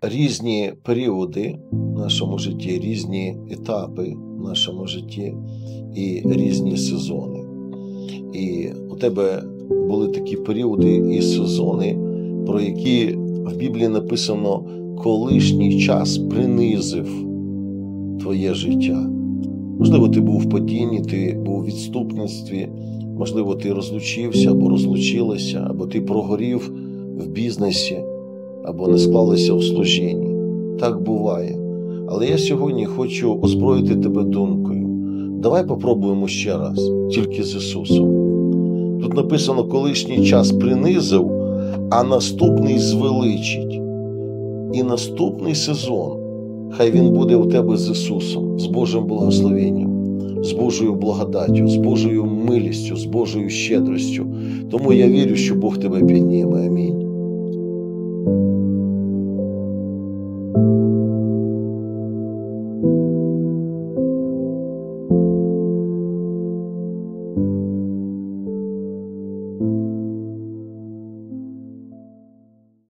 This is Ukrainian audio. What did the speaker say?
різні періоди в нашому житті, різні етапи в нашому житті і різні сезони. І у тебе були такі періоди і сезони, про які в Біблії написано: колишній час принизив твоє життя. Можливо, ти був в падінні, ти був у відступництві, можливо, ти розлучився або розлучилася, або ти прогорів в бізнесі, або не склалися в служінні. Так буває. Але я сьогодні хочу озброїти тебе думкою. Давай попробуємо ще раз, тільки з Ісусом. Тут написано: колишній час принизив, а наступний звеличить. І наступний сезон, хай він буде у тебе з Ісусом, з Божим благословенням, з Божою благодаттю, з Божою милістю, з Божою щедростю. Тому я вірю, що Бог тебе підніме. Амінь.